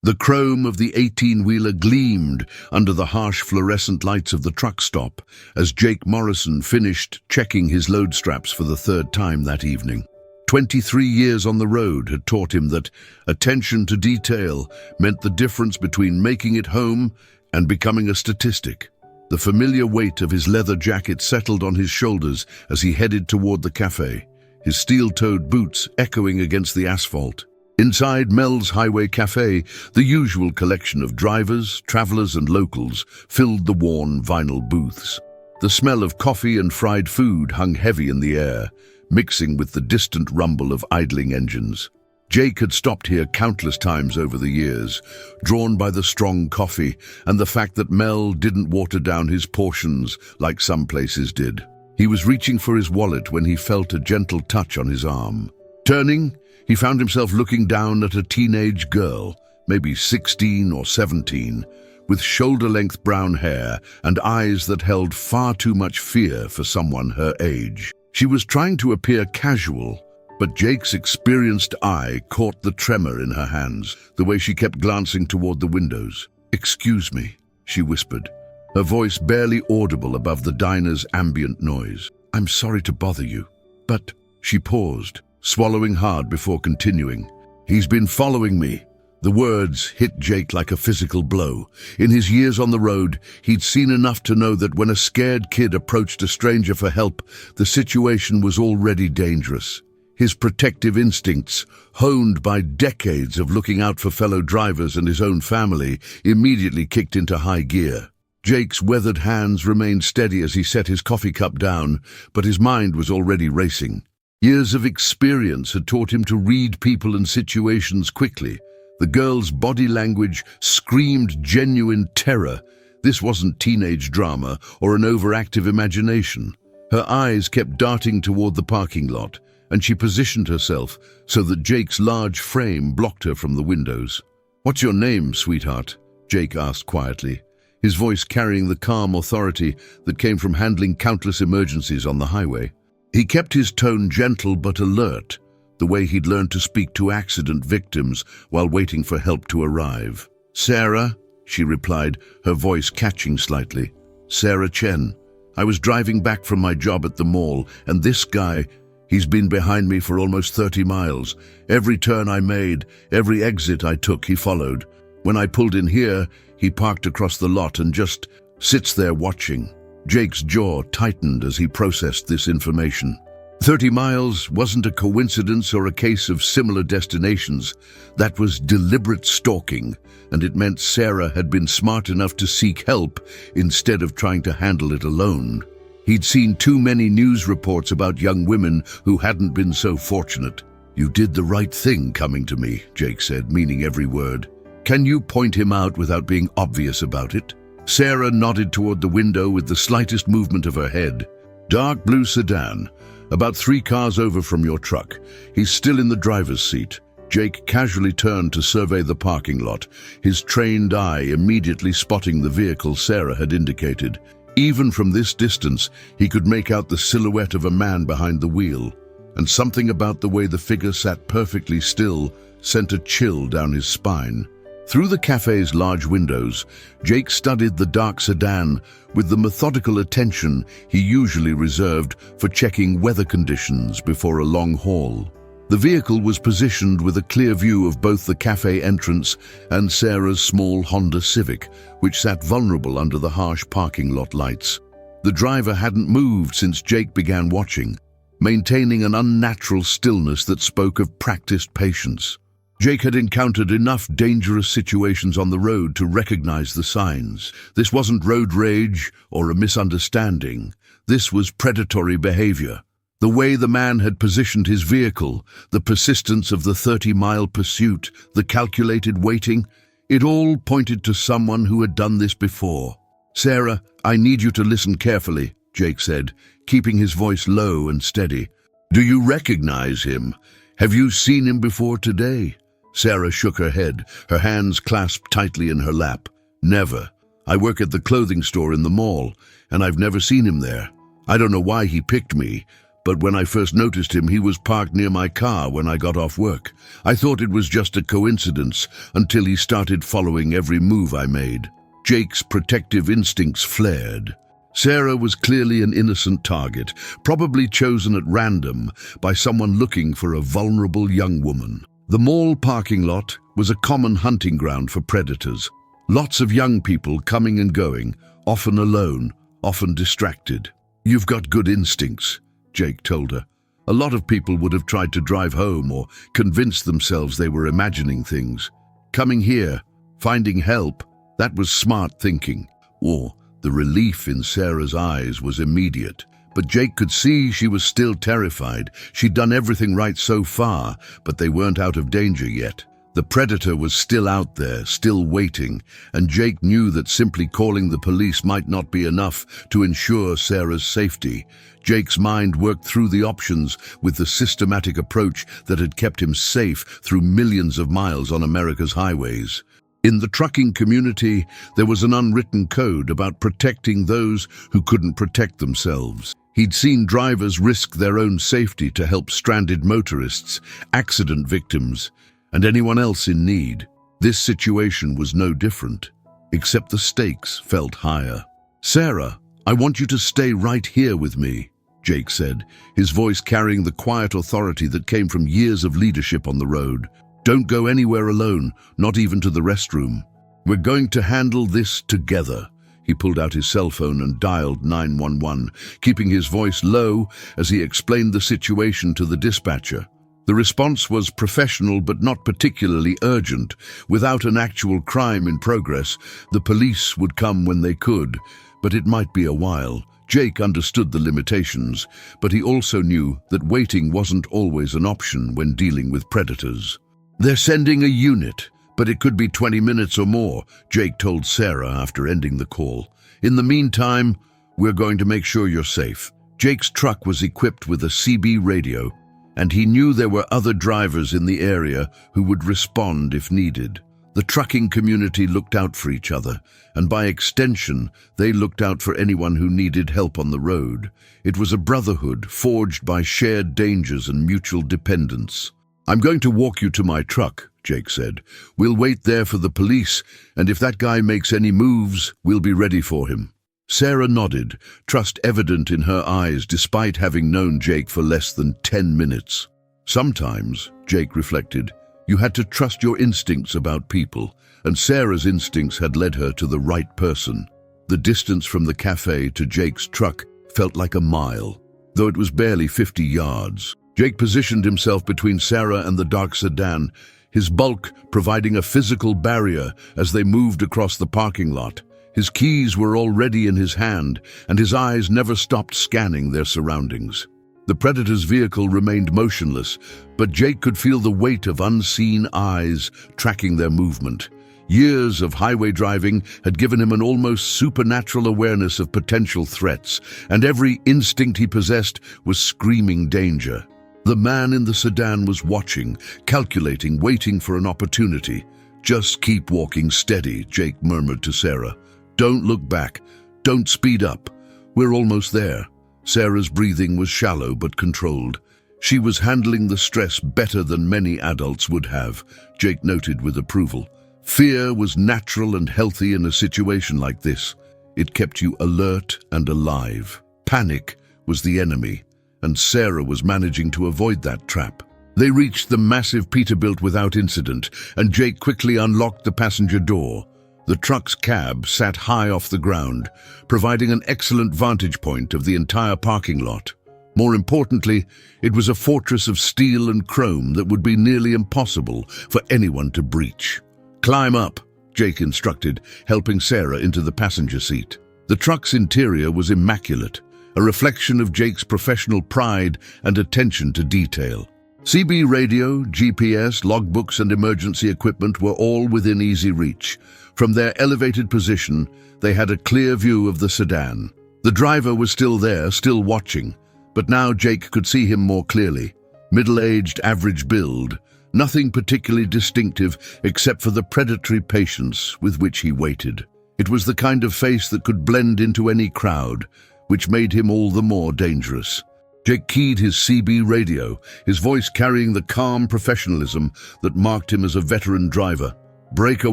The chrome of the 18-wheeler gleamed under the harsh fluorescent lights of the truck stop as Jake Morrison finished checking his load straps for the third time that evening. 23 years on the road had taught him that attention to detail meant the difference between making it home and becoming a statistic. The familiar weight of his leather jacket settled on his shoulders as he headed toward the cafe, his steel-toed boots echoing against the asphalt. Inside Mel's Highway Café, the usual collection of drivers, travelers and locals filled the worn vinyl booths. The smell of coffee and fried food hung heavy in the air, mixing with the distant rumble of idling engines. Jake had stopped here countless times over the years, drawn by the strong coffee and the fact that Mel didn't water down his portions like some places did. He was reaching for his wallet when he felt a gentle touch on his arm. Turning, he found himself looking down at a teenage girl, maybe 16 or 17, with shoulder-length brown hair and eyes that held far too much fear for someone her age. She was trying to appear casual, but Jake's experienced eye caught the tremor in her hands, the way she kept glancing toward the windows. "Excuse me," she whispered, her voice barely audible above the diner's ambient noise. "I'm sorry to bother you, but—" She paused, swallowing hard before continuing. "He's been following me." The words hit Jake like a physical blow. In his years on the road, he'd seen enough to know that when a scared kid approached a stranger for help, the situation was already dangerous. His protective instincts, honed by decades of looking out for fellow drivers and his own family, immediately kicked into high gear. Jake's weathered hands remained steady as he set his coffee cup down, but his mind was already racing. Years of experience had taught him to read people and situations quickly. The girl's body language screamed genuine terror. This wasn't teenage drama or an overactive imagination. Her eyes kept darting toward the parking lot, and she positioned herself so that Jake's large frame blocked her from the windows. "What's your name, sweetheart?" Jake asked quietly, his voice carrying the calm authority that came from handling countless emergencies on the highway. He kept his tone gentle but alert, the way he'd learned to speak to accident victims while waiting for help to arrive. "Sarah," she replied, her voice catching slightly. "Sarah Chen. I was driving back from my job at the mall, and this guy, he's been behind me for almost 30 miles. Every turn I made, every exit I took, he followed. When I pulled in here, he parked across the lot and just sits there watching." Jake's jaw tightened as he processed this information. 30 miles wasn't a coincidence or a case of similar destinations. That was deliberate stalking, and it meant Sarah had been smart enough to seek help instead of trying to handle it alone. He'd seen too many news reports about young women who hadn't been so fortunate. "You did the right thing coming to me," Jake said, meaning every word. "Can you point him out without being obvious about it?" Sarah nodded toward the window with the slightest movement of her head. "Dark blue sedan. About 3 cars over from your truck. He's still in the driver's seat." Jake casually turned to survey the parking lot, his trained eye immediately spotting the vehicle Sarah had indicated. Even from this distance, he could make out the silhouette of a man behind the wheel, and something about the way the figure sat perfectly still sent a chill down his spine. Through the cafe's large windows, Jake studied the dark sedan with the methodical attention he usually reserved for checking weather conditions before a long haul. The vehicle was positioned with a clear view of both the cafe entrance and Sarah's small Honda Civic, which sat vulnerable under the harsh parking lot lights. The driver hadn't moved since Jake began watching, maintaining an unnatural stillness that spoke of practiced patience. Jake had encountered enough dangerous situations on the road to recognize the signs. This wasn't road rage or a misunderstanding. This was predatory behavior. The way the man had positioned his vehicle, the persistence of the 30-mile pursuit, the calculated waiting, it all pointed to someone who had done this before. "Sarah, I need you to listen carefully," Jake said, keeping his voice low and steady. "Do you recognize him? Have you seen him before today?" Sarah shook her head, her hands clasped tightly in her lap. "Never. I work at the clothing store in the mall, and I've never seen him there. I don't know why he picked me, but when I first noticed him, he was parked near my car when I got off work. I thought it was just a coincidence until he started following every move I made. Jake's protective instincts flared. Sarah was clearly an innocent target, probably chosen at random by someone looking for a vulnerable young woman. The mall parking lot was a common hunting ground for predators. Lots of young people coming and going, often alone, often distracted. "You've got good instincts," Jake told her. A lot of people would have tried to drive home or convince themselves they were imagining things. Coming here, finding help, that was smart thinking. Or the relief in Sarah's eyes was immediate. But Jake could see she was still terrified. She'd done everything right so far, but they weren't out of danger yet. The predator was still out there, still waiting, and Jake knew that simply calling the police might not be enough to ensure Sarah's safety. Jake's mind worked through the options with the systematic approach that had kept him safe through millions of miles on America's highways. In the trucking community, there was an unwritten code about protecting those who couldn't protect themselves. He'd seen drivers risk their own safety to help stranded motorists, accident victims, and anyone else in need. This situation was no different, except the stakes felt higher. "Sarah, I want you to stay right here with me," Jake said, his voice carrying the quiet authority that came from years of leadership on the road. "Don't go anywhere alone, not even to the restroom. We're going to handle this together." He pulled out his cell phone and dialed 911, keeping his voice low as he explained the situation to the dispatcher. The response was professional but not particularly urgent. Without an actual crime in progress, the police would come when they could, but it might be a while. Jake understood the limitations, but he also knew that waiting wasn't always an option when dealing with predators. "They're sending a unit, but it could be 20 minutes or more," Jake told Sarah after ending the call. "In the meantime, we're going to make sure you're safe." Jake's truck was equipped with a CB radio, and he knew there were other drivers in the area who would respond if needed. The trucking community looked out for each other, and by extension, they looked out for anyone who needed help on the road. It was a brotherhood forged by shared dangers and mutual dependence. "I'm going to walk you to my truck," Jake said. "We'll wait there for the police, and if that guy makes any moves, we'll be ready for him." Sarah nodded, trust evident in her eyes despite having known Jake for less than 10 minutes. Sometimes, Jake reflected, you had to trust your instincts about people, and Sarah's instincts had led her to the right person. The distance from the cafe to Jake's truck felt like a mile, though it was barely 50 yards. Jake positioned himself between Sarah and the dark sedan, his bulk providing a physical barrier as they moved across the parking lot. His keys were already in his hand, and his eyes never stopped scanning their surroundings. The predator's vehicle remained motionless, but Jake could feel the weight of unseen eyes tracking their movement. Years of highway driving had given him an almost supernatural awareness of potential threats, and every instinct he possessed was screaming danger. The man in the sedan was watching, calculating, waiting for an opportunity. "Just keep walking steady," Jake murmured to Sarah. "Don't look back. Don't speed up. We're almost there." Sarah's breathing was shallow but controlled. She was handling the stress better than many adults would have, Jake noted with approval. Fear was natural and healthy in a situation like this. It kept you alert and alive. Panic was the enemy, and Sarah was managing to avoid that trap. They reached the massive Peterbilt without incident, and Jake quickly unlocked the passenger door. The truck's cab sat high off the ground, providing an excellent vantage point of the entire parking lot. More importantly, it was a fortress of steel and chrome that would be nearly impossible for anyone to breach. "Climb up," Jake instructed, helping Sarah into the passenger seat. The truck's interior was immaculate, a reflection of Jake's professional pride and attention to detail. CB radio, GPS, logbooks, and emergency equipment were all within easy reach. From their elevated position, they had a clear view of the sedan. The driver was still there, still watching, but now Jake could see him more clearly. Middle-aged, average build, nothing particularly distinctive except for the predatory patience with which he waited. It was the kind of face that could blend into any crowd, which made him all the more dangerous. Jake keyed his CB radio, his voice carrying the calm professionalism that marked him as a veteran driver. "Breaker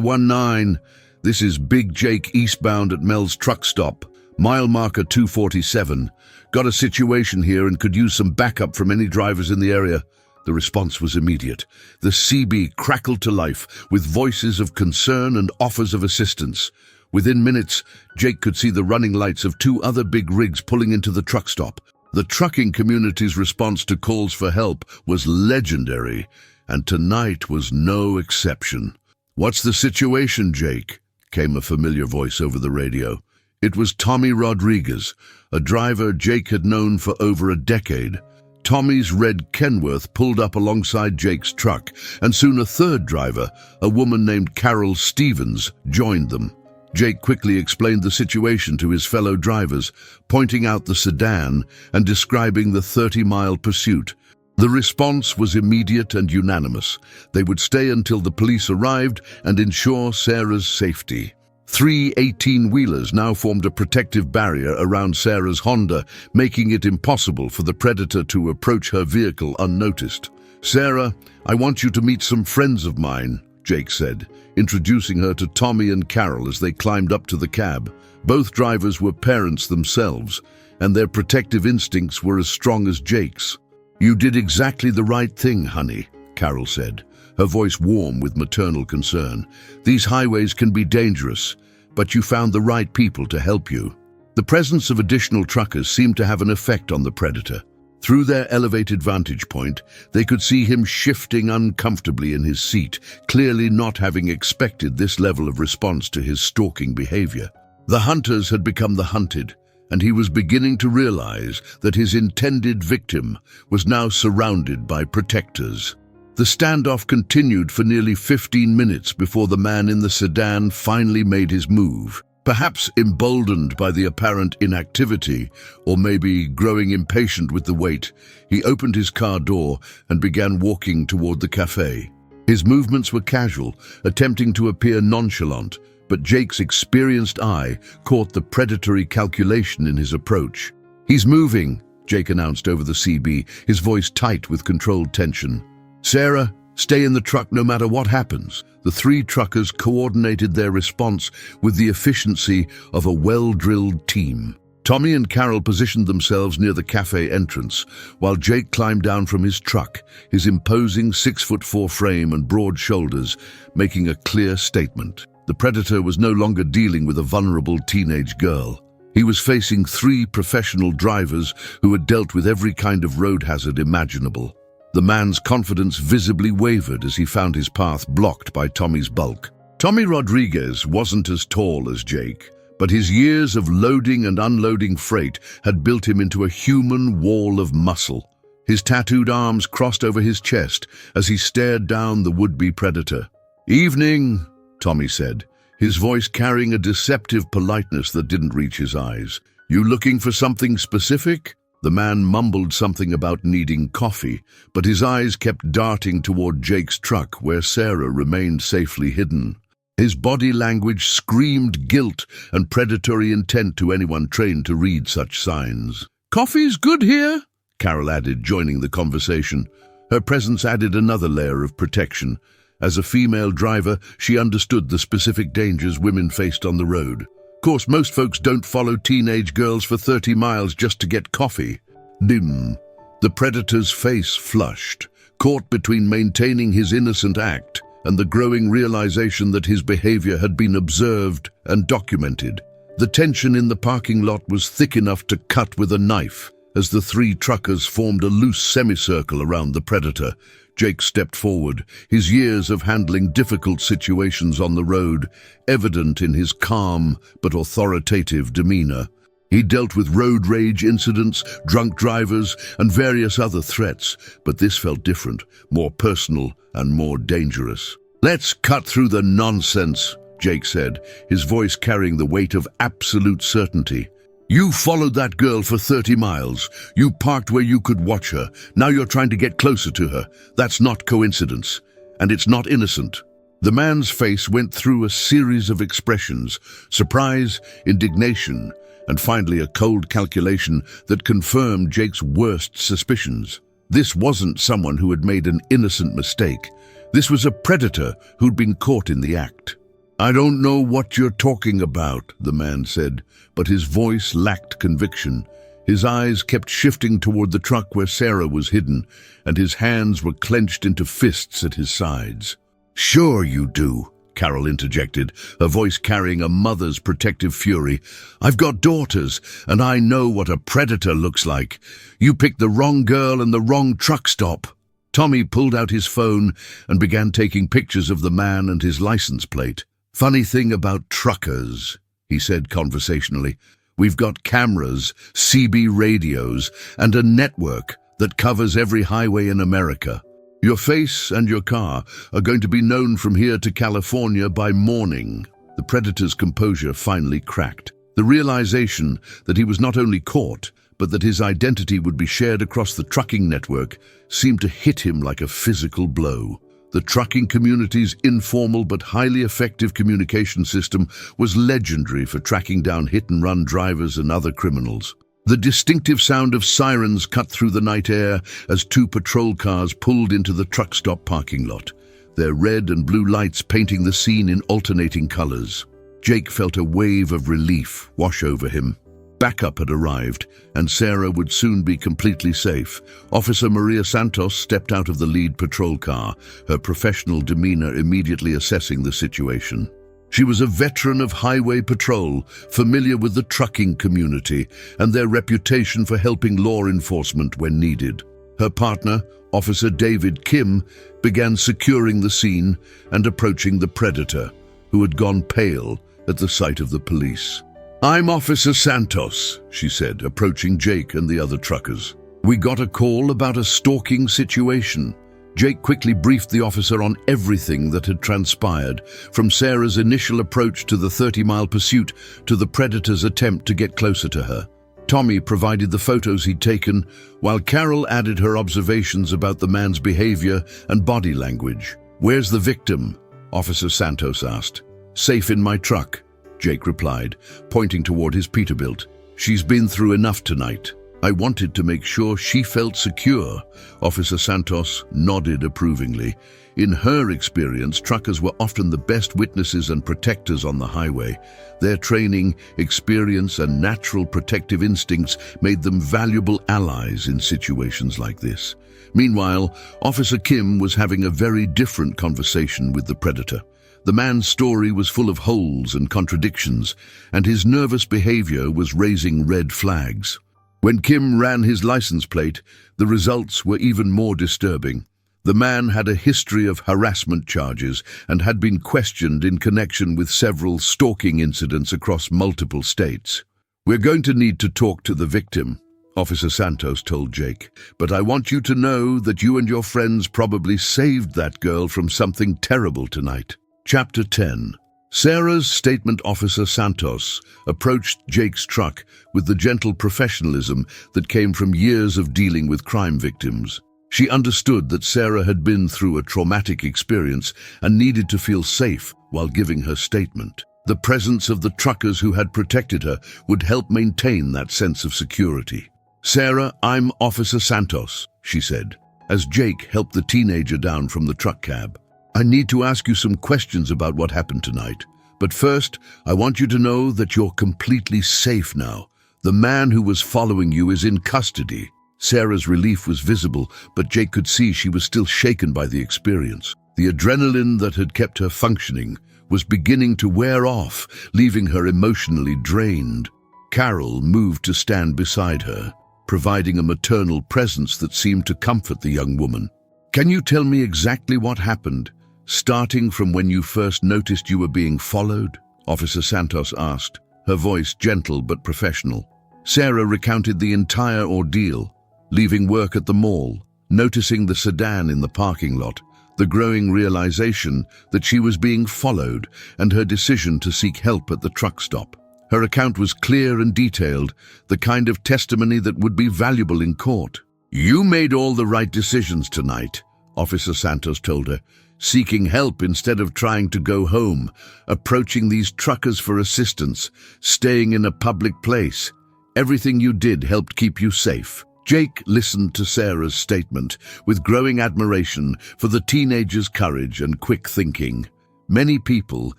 19, this is Big Jake eastbound at Mel's truck stop. Mile marker 247. Got a situation here and could use some backup from any drivers in the area." The response was immediate. The CB crackled to life with voices of concern and offers of assistance. Within minutes, Jake could see the running lights of 2 other big rigs pulling into the truck stop. The trucking community's response to calls for help was legendary, and tonight was no exception. "What's the situation, Jake?" came a familiar voice over the radio. It was Tommy Rodriguez, a driver Jake had known for over a decade. Tommy's red Kenworth pulled up alongside Jake's truck, and soon a third driver, a woman named Carol Stevens, joined them. Jake quickly explained the situation to his fellow drivers, pointing out the sedan and describing the 30-mile pursuit. The response was immediate and unanimous. They would stay until the police arrived and ensure Sarah's safety. 3 18-wheelers now formed a protective barrier around Sarah's Honda, making it impossible for the predator to approach her vehicle unnoticed. "Sarah, I want you to meet some friends of mine," Jake said, introducing her to Tommy and Carol as they climbed up to the cab. Both drivers were parents themselves, and their protective instincts were as strong as Jake's. "You did exactly the right thing, honey," Carol said, her voice warm with maternal concern. "These highways can be dangerous, but you found the right people to help you." The presence of additional truckers seemed to have an effect on the predator. Through their elevated vantage point, they could see him shifting uncomfortably in his seat, clearly not having expected this level of response to his stalking behavior. The hunters had become the hunted, and he was beginning to realize that his intended victim was now surrounded by protectors. The standoff continued for nearly 15 minutes before the man in the sedan finally made his move. Perhaps emboldened by the apparent inactivity, or maybe growing impatient with the wait, he opened his car door and began walking toward the cafe. His movements were casual, attempting to appear nonchalant, but Jake's experienced eye caught the predatory calculation in his approach. "He's moving," Jake announced over the CB, his voice tight with controlled tension. "Sarah, stay in the truck no matter what happens." The 3 truckers coordinated their response with the efficiency of a well-drilled team. Tommy and Carol positioned themselves near the cafe entrance, while Jake climbed down from his truck, his imposing 6'4" frame and broad shoulders, making a clear statement. The predator was no longer dealing with a vulnerable teenage girl. He was facing 3 professional drivers who had dealt with every kind of road hazard imaginable. The man's confidence visibly wavered as he found his path blocked by Tommy's bulk. Tommy Rodriguez wasn't as tall as Jake, but his years of loading and unloading freight had built him into a human wall of muscle. His tattooed arms crossed over his chest as he stared down the would-be predator. "Evening," Tommy said, his voice carrying a deceptive politeness that didn't reach his eyes. "You looking for something specific?" The man mumbled something about needing coffee, but his eyes kept darting toward Jake's truck where Sarah remained safely hidden. His body language screamed guilt and predatory intent to anyone trained to read such signs. "Coffee's good here," Carol added, joining the conversation. Her presence added another layer of protection. As a female driver, she understood the specific dangers women faced on the road. Of course, most folks don't follow teenage girls for 30 miles just to get coffee. Dim. The predator's face flushed, caught between maintaining his innocent act and the growing realization that his behavior had been observed and documented. The tension in the parking lot was thick enough to cut with a knife. As the 3 truckers formed a loose semicircle around the predator, Jake stepped forward, his years of handling difficult situations on the road evident in his calm but authoritative demeanor. He dealt with road rage incidents, drunk drivers, and various other threats, but this felt different, more personal and more dangerous. "Let's cut through the nonsense," Jake said, his voice carrying the weight of absolute certainty. "You followed that girl for 30 miles. You parked where you could watch her. Now you're trying to get closer to her. That's not coincidence. And it's not innocent." The man's face went through a series of expressions: surprise, indignation, and finally a cold calculation that confirmed Jake's worst suspicions. This wasn't someone who had made an innocent mistake. This was a predator who'd been caught in the act. "I don't know what you're talking about," the man said, but his voice lacked conviction. His eyes kept shifting toward the truck where Sarah was hidden, and his hands were clenched into fists at his sides. "Sure you do," Carol interjected, her voice carrying a mother's protective fury. "I've got daughters, and I know what a predator looks like. You picked the wrong girl and the wrong truck stop." Tommy pulled out his phone and began taking pictures of the man and his license plate. "Funny thing about truckers," he said conversationally. "We've got cameras, CB radios, and a network that covers every highway in America. Your face and your car are going to be known from here to California by morning." The predator's composure finally cracked. The realization that he was not only caught, but that his identity would be shared across the trucking network seemed to hit him like a physical blow. The trucking community's informal but highly effective communication system was legendary for tracking down hit-and-run drivers and other criminals. The distinctive sound of sirens cut through the night air as two patrol cars pulled into the truck stop parking lot, their red and blue lights painting the scene in alternating colors. Jake felt a wave of relief wash over him. Backup had arrived, and Sarah would soon be completely safe. Officer Maria Santos stepped out of the lead patrol car, her professional demeanor immediately assessing the situation. She was a veteran of highway patrol, familiar with the trucking community and their reputation for helping law enforcement when needed. Her partner, Officer David Kim, began securing the scene and approaching the predator, who had gone pale at the sight of the police. "I'm Officer Santos," she said, approaching Jake and the other truckers. "We got a call about a stalking situation." Jake quickly briefed the officer on everything that had transpired, from Sarah's initial approach to the 30-mile pursuit to the predator's attempt to get closer to her. Tommy provided the photos he'd taken, while Carol added her observations about the man's behavior and body language. "Where's the victim?" Officer Santos asked. "Safe in my truck," Jake replied, pointing toward his Peterbilt. "She's been through enough tonight. I wanted to make sure she felt secure." Officer Santos nodded approvingly. In her experience, truckers were often the best witnesses and protectors on the highway. Their training, experience, and natural protective instincts made them valuable allies in situations like this. Meanwhile, Officer Kim was having a very different conversation with the predator. The man's story was full of holes and contradictions, and his nervous behavior was raising red flags. When Kim ran his license plate, the results were even more disturbing. The man had a history of harassment charges and had been questioned in connection with several stalking incidents across multiple states. "We're going to need to talk to the victim," Officer Santos told Jake, "but I want you to know that you and your friends probably saved that girl from something terrible tonight." Chapter 10. Sarah's statement. Officer Santos approached Jake's truck with the gentle professionalism that came from years of dealing with crime victims. She understood that Sarah had been through a traumatic experience and needed to feel safe while giving her statement. The presence of the truckers who had protected her would help maintain that sense of security. "Sarah, I'm Officer Santos," she said, as Jake helped the teenager down from the truck cab. "I need to ask you some questions about what happened tonight. But first, I want you to know that you're completely safe now. The man who was following you is in custody." Sarah's relief was visible, but Jake could see she was still shaken by the experience. The adrenaline that had kept her functioning was beginning to wear off, leaving her emotionally drained. Carol moved to stand beside her, providing a maternal presence that seemed to comfort the young woman. "Can you tell me exactly what happened? Starting from when you first noticed you were being followed?" Officer Santos asked, her voice gentle but professional. Sarah recounted the entire ordeal, leaving work at the mall, noticing the sedan in the parking lot, the growing realization that she was being followed, and her decision to seek help at the truck stop. Her account was clear and detailed, the kind of testimony that would be valuable in court. "You made all the right decisions tonight," Officer Santos told her, seeking help instead of trying to go home, approaching these truckers for assistance, staying in a public place. Everything you did helped keep you safe. Jake listened to Sarah's statement with growing admiration for the teenager's courage and quick thinking. Many people,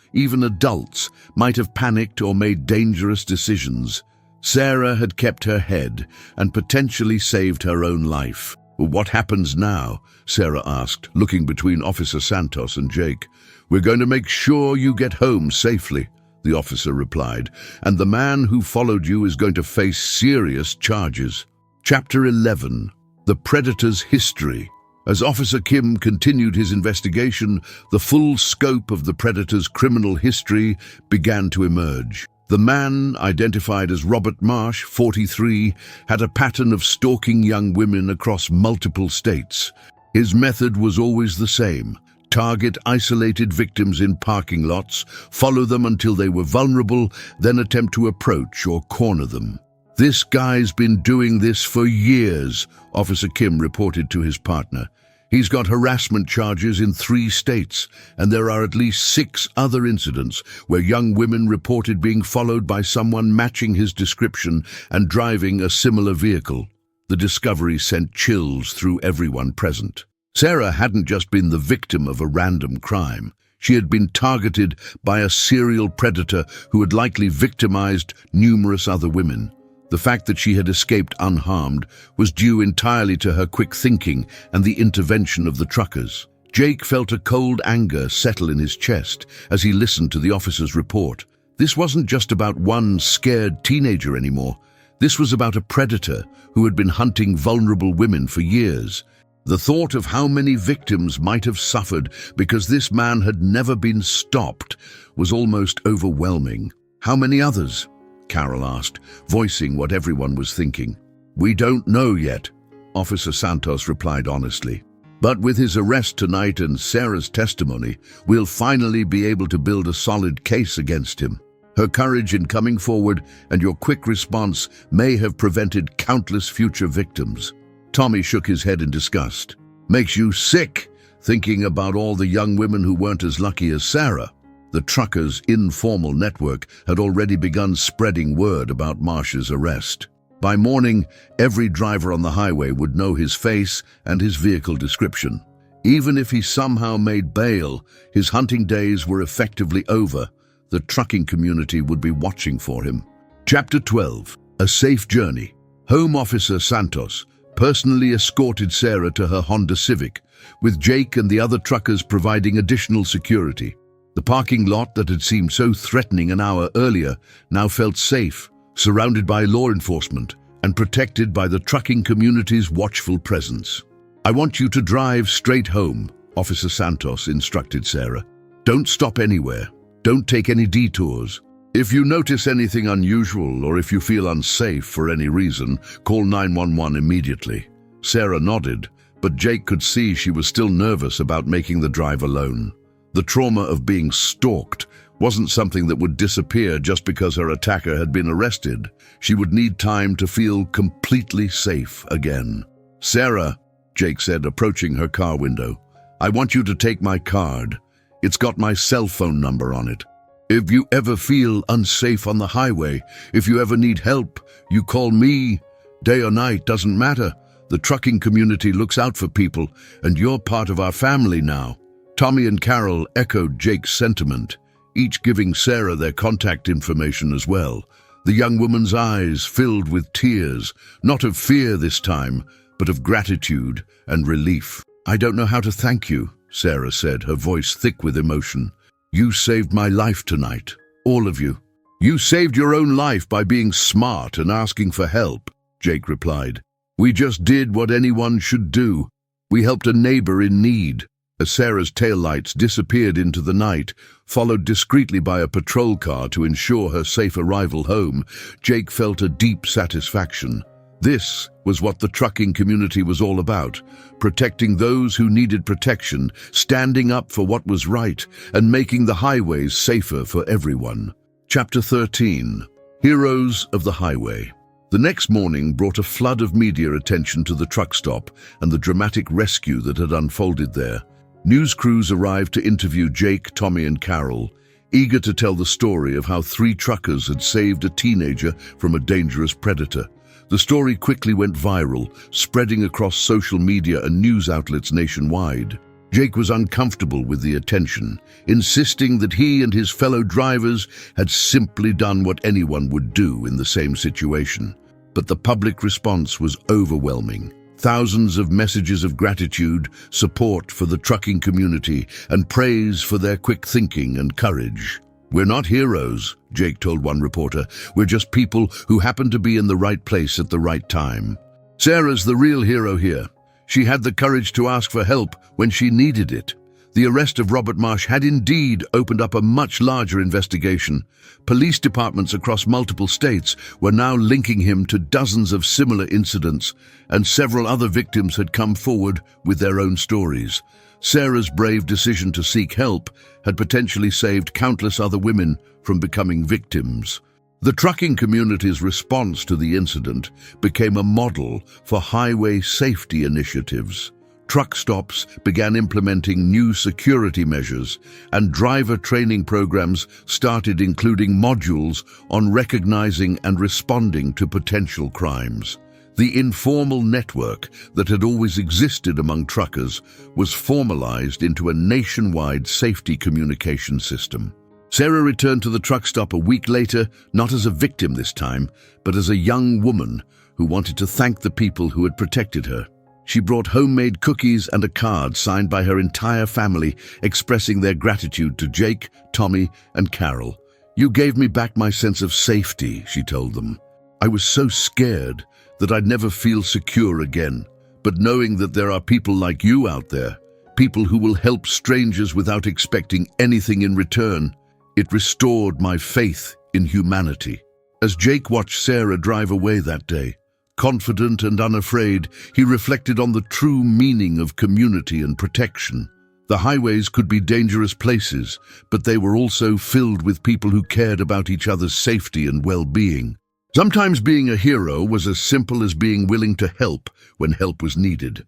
even adults, might have panicked or made dangerous decisions. Sarah had kept her head and potentially saved her own life. "What happens now?" Sarah asked, looking between Officer Santos and Jake. "We're going to make sure you get home safely," the officer replied, "and the man who followed you is going to face serious charges." Chapter 11. The Predator's History. As Officer Kim continued his investigation, the full scope of the Predator's criminal history began to emerge. The man, identified as Robert Marsh, 43, had a pattern of stalking young women across multiple states. His method was always the same: target isolated victims in parking lots, follow them until they were vulnerable, then attempt to approach or corner them. "This guy's been doing this for years," Officer Kim reported to his partner. "He's got harassment charges in 3 states, and there are at least 6 other incidents where young women reported being followed by someone matching his description and driving a similar vehicle." The discovery sent chills through everyone present. Sarah hadn't just been the victim of a random crime. She had been targeted by a serial predator who had likely victimized numerous other women. The fact that she had escaped unharmed was due entirely to her quick thinking and the intervention of the truckers. Jake felt a cold anger settle in his chest as he listened to the officer's report. This wasn't just about one scared teenager anymore. This was about a predator who had been hunting vulnerable women for years. The thought of how many victims might have suffered because this man had never been stopped was almost overwhelming. "How many others?" Carol asked, voicing what everyone was thinking. "We don't know yet," Officer Santos replied honestly. "But with his arrest tonight and Sarah's testimony, we'll finally be able to build a solid case against him. Her courage in coming forward and your quick response may have prevented countless future victims." Tommy shook his head in disgust. "Makes you sick, thinking about all the young women who weren't as lucky as Sarah." The truckers' informal network had already begun spreading word about Marsh's arrest. By morning, every driver on the highway would know his face and his vehicle description. Even if he somehow made bail, his hunting days were effectively over. The trucking community would be watching for him. Chapter 12. A Safe Journey. Home Officer Santos personally escorted Sarah to her Honda Civic, with Jake and the other truckers providing additional security. The parking lot that had seemed so threatening an hour earlier now felt safe, surrounded by law enforcement and protected by the trucking community's watchful presence. "I want you to drive straight home," Officer Santos instructed Sarah. "Don't stop anywhere. Don't take any detours. If you notice anything unusual or if you feel unsafe for any reason, call 911 immediately." Sarah nodded, but Jake could see she was still nervous about making the drive alone. The trauma of being stalked wasn't something that would disappear just because her attacker had been arrested. She would need time to feel completely safe again. "Sarah," Jake said, approaching her car window, "I want you to take my card. It's got my cell phone number on it. If you ever feel unsafe on the highway, if you ever need help, you call me. Day or night, doesn't matter. The trucking community looks out for people, and you're part of our family now." Tommy and Carol echoed Jake's sentiment, each giving Sarah their contact information as well. The young woman's eyes filled with tears, not of fear this time, but of gratitude and relief. "I don't know how to thank you," Sarah said, her voice thick with emotion. "You saved my life tonight, all of you." "You saved your own life by being smart and asking for help," Jake replied. "We just did what anyone should do. We helped a neighbor in need." As Sarah's taillights disappeared into the night, followed discreetly by a patrol car to ensure her safe arrival home, Jake felt a deep satisfaction. This was what the trucking community was all about, protecting those who needed protection, standing up for what was right, and making the highways safer for everyone. Chapter 13. Heroes of the Highway. The next morning brought a flood of media attention to the truck stop and the dramatic rescue that had unfolded there. News crews arrived to interview Jake, Tommy, and Carol, eager to tell the story of how 3 truckers had saved a teenager from a dangerous predator. The story quickly went viral, spreading across social media and news outlets nationwide. Jake was uncomfortable with the attention, insisting that he and his fellow drivers had simply done what anyone would do in the same situation. But the public response was overwhelming. Thousands of messages of gratitude, support for the trucking community, and praise for their quick thinking and courage. "We're not heroes," Jake told one reporter. "We're just people who happen to be in the right place at the right time. Sarah's the real hero here. She had the courage to ask for help when she needed it." The arrest of Robert Marsh had indeed opened up a much larger investigation. Police departments across multiple states were now linking him to dozens of similar incidents, and several other victims had come forward with their own stories. Sarah's brave decision to seek help had potentially saved countless other women from becoming victims. The trucking community's response to the incident became a model for highway safety initiatives. Truck stops began implementing new security measures, and driver training programs started including modules on recognizing and responding to potential crimes. The informal network that had always existed among truckers was formalized into a nationwide safety communication system. Sarah returned to the truck stop a week later, not as a victim this time, but as a young woman who wanted to thank the people who had protected her. She brought homemade cookies and a card signed by her entire family, expressing their gratitude to Jake, Tommy, and Carol. "You gave me back my sense of safety," she told them. "I was so scared that I'd never feel secure again. But knowing that there are people like you out there, people who will help strangers without expecting anything in return, it restored my faith in humanity." As Jake watched Sarah drive away that day, confident and unafraid, he reflected on the true meaning of community and protection. The highways could be dangerous places, but they were also filled with people who cared about each other's safety and well-being. Sometimes being a hero was as simple as being willing to help when help was needed.